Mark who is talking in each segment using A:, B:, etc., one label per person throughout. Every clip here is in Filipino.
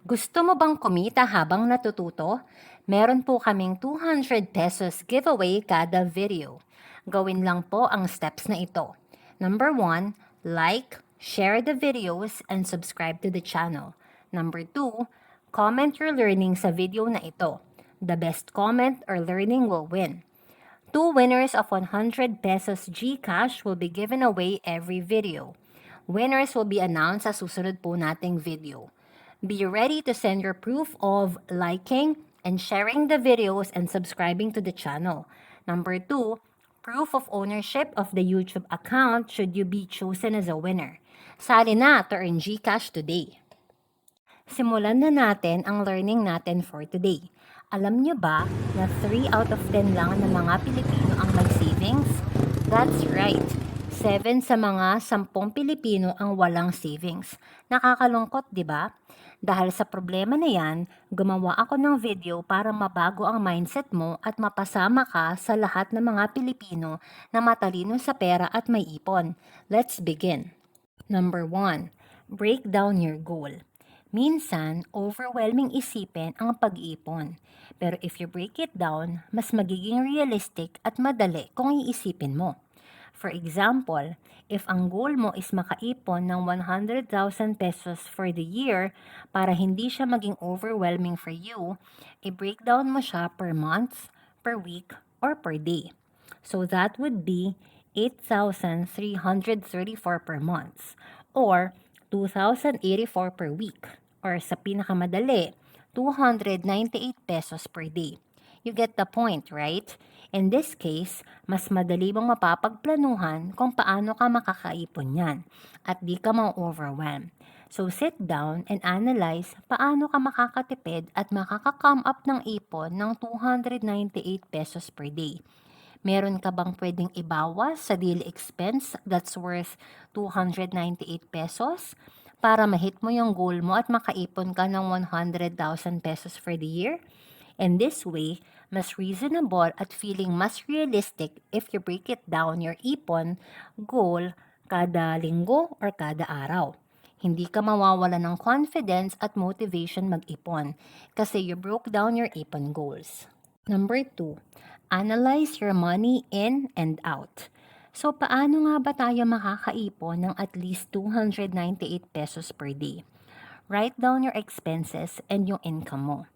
A: Gusto mo bang kumita habang natututo? Meron po kaming 200 pesos giveaway kada video. Gawin lang po ang steps na ito. Number 1, like, share the videos, and subscribe to the channel. Number 2, comment your learning sa video na ito. The best comment or learning will win. 2 winners of 100 pesos GCash will be given away every video. Winners will be announced sa susunod po nating video. Be ready to send your proof of liking and sharing the videos and subscribing to the channel. Number 2, proof of ownership of the YouTube account should you be chosen as a winner. Sali na to earn GCash today. Simulan na natin ang learning natin for today. Alam niyo ba na 3 out of 10 lang ng mga Pilipino ang may savings? That's right. 7 sa mga 10 Pilipino ang walang savings. Nakakalungkot, di ba? Dahil sa problema na yan, gumawa ako ng video para mabago ang mindset mo at mapasama ka sa lahat ng mga Pilipino na matalino sa pera at may ipon. Let's begin. Number 1. Break down your goal. Minsan, overwhelming isipin ang pag-iipon. Pero if you break it down, mas magiging realistic at madali kung iisipin mo. For example, if ang goal mo is makaipon ng 100,000 pesos for the year para hindi siya maging overwhelming for you, i-breakdown mo siya per month, per week, or per day. So that would be 8,334 per month or 2,084 per week or sa pinakamadali, 298 pesos per day. You get the point, right? In this case, mas madali mong mapapagplanuhan kung paano ka makakaipon yan at di ka ma-overwhelm. So sit down and analyze paano ka makakatipid at makaka-come up ng ipon ng 298 pesos per day. Meron ka bang pwedeng ibawas sa daily expense that's worth 298 pesos para ma-hit mo yung goal mo at makaipon ka ng 100,000 pesos for the year? In this way, mas reasonable at feeling mas realistic if you break it down your ipon goal kada linggo or kada araw. Hindi ka mawawala ng confidence at motivation mag-ipon kasi you broke down your ipon goals. Number 2, analyze your money in and out. So, paano nga ba tayo makakaipon ng at least 298 pesos per day? Write down your expenses and yung income mo.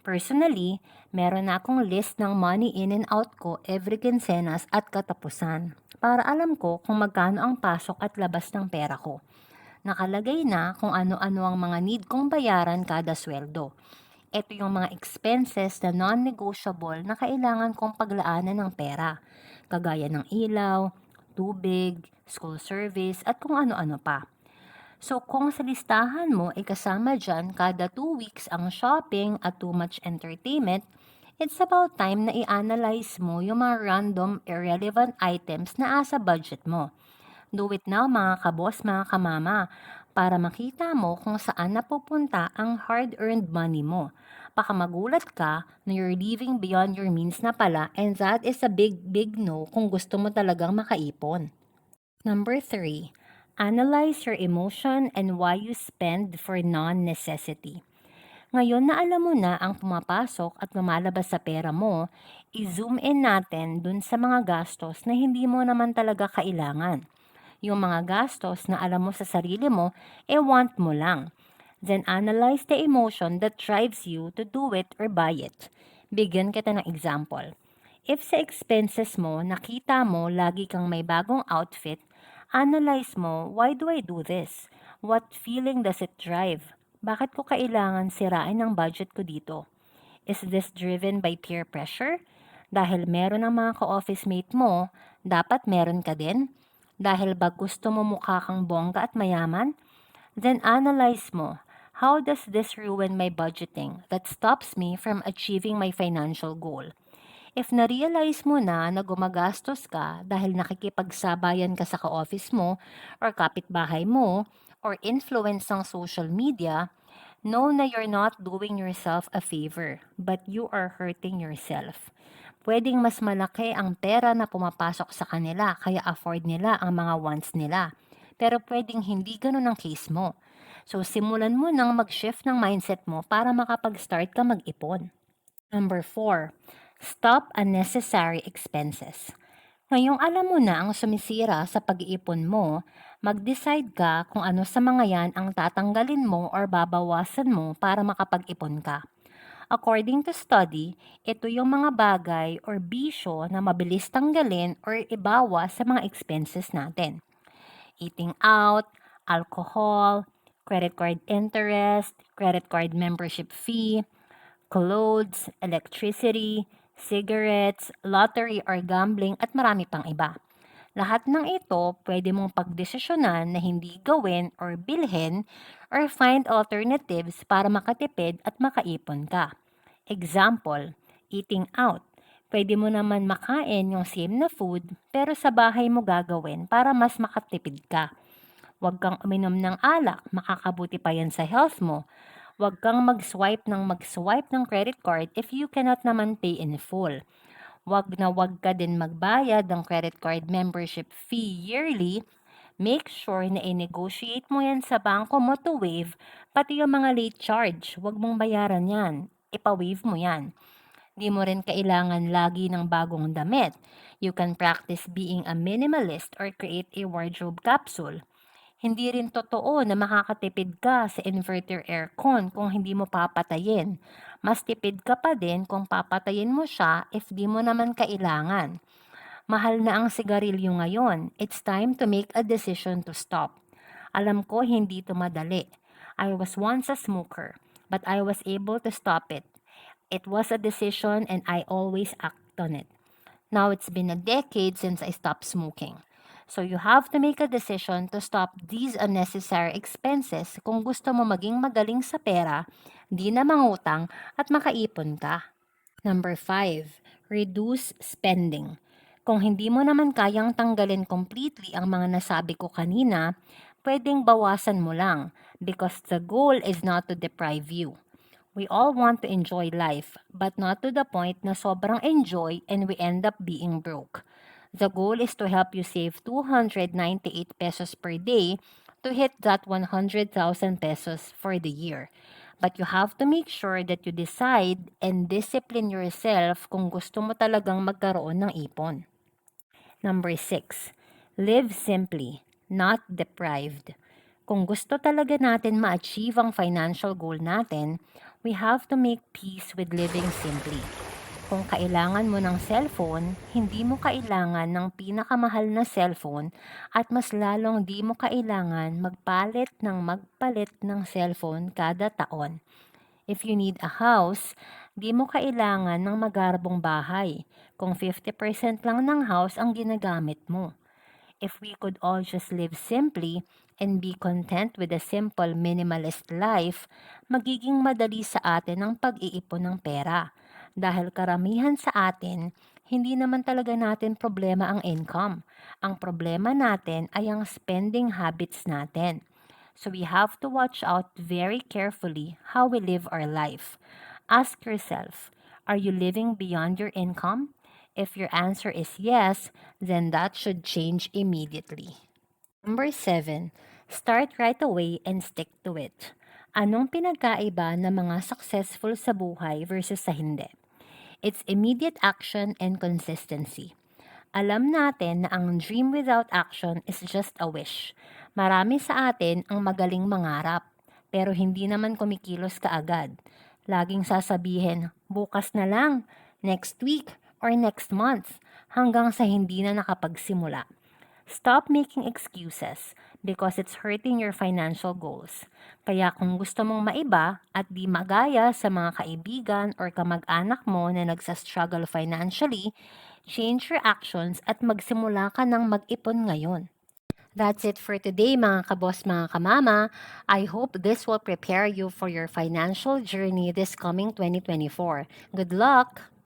A: Personally, meron na akong list ng money in and out ko every quincenas at katapusan para alam ko kung magkano ang pasok at labas ng pera ko. Nakalagay na kung ano-ano ang mga need kong bayaran kada sweldo. Ito yung mga expenses na non-negotiable na kailangan kong paglaanan ng pera, kagaya ng ilaw, tubig, school service, at kung ano-ano pa. So kung sa listahan mo ay kasama dyan kada 2 weeks ang shopping at too much entertainment, it's about time na i-analyze mo yung mga random irrelevant items na asa budget mo. Do it now mga kabos, mga kamama, para makita mo kung saan napupunta ang hard-earned money mo. Baka magulat ka na you're living beyond your means na pala and that is a big no kung gusto mo talagang makaipon. Number 3, analyze your emotion and why you spend for non-necessity. Ngayon na alam mo na ang pumapasok at lumalabas sa pera mo, i-zoom in natin dun sa mga gastos na hindi mo naman talaga kailangan. Yung mga gastos na alam mo sa sarili mo, want mo lang. Then analyze the emotion that drives you to do it or buy it. Bigyan kita ng example. If sa expenses mo, nakita mo lagi kang may bagong outfit, analyze mo, why do I do this? What feeling does it drive? Bakit ko kailangan sirain ang budget ko dito? Is this driven by peer pressure? Dahil meron ang mga ka-office mate mo, dapat meron ka din? Dahil ba gusto mo mukha kang bongga at mayaman? Then analyze mo, how does this ruin my budgeting that stops me from achieving my financial goal? If na-realize mo na gumagastos ka dahil nakikipagsabayan ka sa ka-office mo or kapitbahay mo or influence ng social media, know na you're not doing yourself a favor, but you are hurting yourself. Pwedeng mas malaki ang pera na pumapasok sa kanila kaya afford nila ang mga wants nila. Pero pwedeng hindi ganun ang case mo. So simulan mo nang mag-shift ng mindset mo para makapag-start ka mag-ipon. Number 4, stop unnecessary expenses. Ngayong alam mo na ang sumisira sa pag-iipon mo, mag-decide ka kung ano sa mga yan ang tatanggalin mo or babawasan mo para makapag-ipon ka. According to study, ito yung mga bagay or bisyo na mabilis tanggalin or ibawas sa mga expenses natin. Eating out, alcohol, credit card interest, credit card membership fee, clothes, electricity, cigarettes, lottery or gambling at marami pang iba. Lahat ng ito pwede mong pagdesisyonan na hindi gawin or bilhin or find alternatives para makatipid at makaipon ka. Example, eating out. Pwede mo naman makain yung same na food pero sa bahay mo gagawin para mas makatipid ka. Huwag kang uminom ng alak, makakabuti pa yan sa health mo. Huwag kang mag-swipe ng credit card if you cannot naman pay in full. Huwag ka din magbayad ng credit card membership fee yearly. Make sure na i-negotiate mo yan sa bangko mo to waive, pati yung mga late charge. Huwag mong bayaran yan. Ipa-waive mo yan. Di mo rin kailangan lagi ng bagong damit. You can practice being a minimalist or create a wardrobe capsule. Hindi rin totoo na makakatipid ka sa inverter aircon kung hindi mo papatayin. Mas tipid ka pa din kung papatayin mo siya if di mo naman kailangan. Mahal na ang sigarilyo ngayon. It's time to make a decision to stop. Alam ko hindi ito madali. I was once a smoker, but I was able to stop it. It was a decision and I always act on it. Now it's been a decade since I stopped smoking. So you have to make a decision to stop these unnecessary expenses kung gusto mo maging magaling sa pera, di na mangutang at makaipon ka. Number 5, reduce spending. Kung hindi mo naman kayang tanggalin completely ang mga nasabi ko kanina, pwedeng bawasan mo lang because the goal is not to deprive you. We all want to enjoy life, but not to the point na sobrang enjoy and we end up being broke. The goal is to help you save 298 pesos per day to hit that 100,000 pesos for the year. But you have to make sure that you decide and discipline yourself kung gusto mo talagang magkaroon ng ipon. Number 6, live simply, not deprived. Kung gusto talaga natin ma-achieve ang financial goal natin, we have to make peace with living simply. Kung kailangan mo ng cellphone, hindi mo kailangan ng pinakamahal na cellphone at mas lalong di mo kailangan magpalit ng cellphone kada taon. If you need a house, di mo kailangan ng magarbong bahay kung 50% lang ng house ang ginagamit mo. If we could all just live simply and be content with a simple minimalist life, magiging madali sa atin ang pag-iipon ng pera. Dahil karamihan sa atin, hindi naman talaga natin problema ang income. Ang problema natin ay ang spending habits natin. So we have to watch out very carefully how we live our life. Ask yourself, are you living beyond your income? If your answer is yes, then that should change immediately. Number 7, start right away and stick to it. Anong pinagkaiba ng mga successful sa buhay versus sa hindi? It's immediate action and consistency. Alam natin na ang dream without action is just a wish. Marami sa atin ang magaling mangarap, pero hindi naman kumikilos kaagad. Laging sasabihin, bukas na lang, next week, or next month, hanggang sa hindi na nakapagsimula. Stop making excuses because it's hurting your financial goals. Kaya kung gusto mong maiba at di magaya sa mga kaibigan or kamag-anak mo na nagsastruggle financially, change your actions at magsimula ka ng mag-ipon ngayon. That's it for today mga kaboss, mga kamama. I hope this will prepare you for your financial journey this coming 2024. Good luck!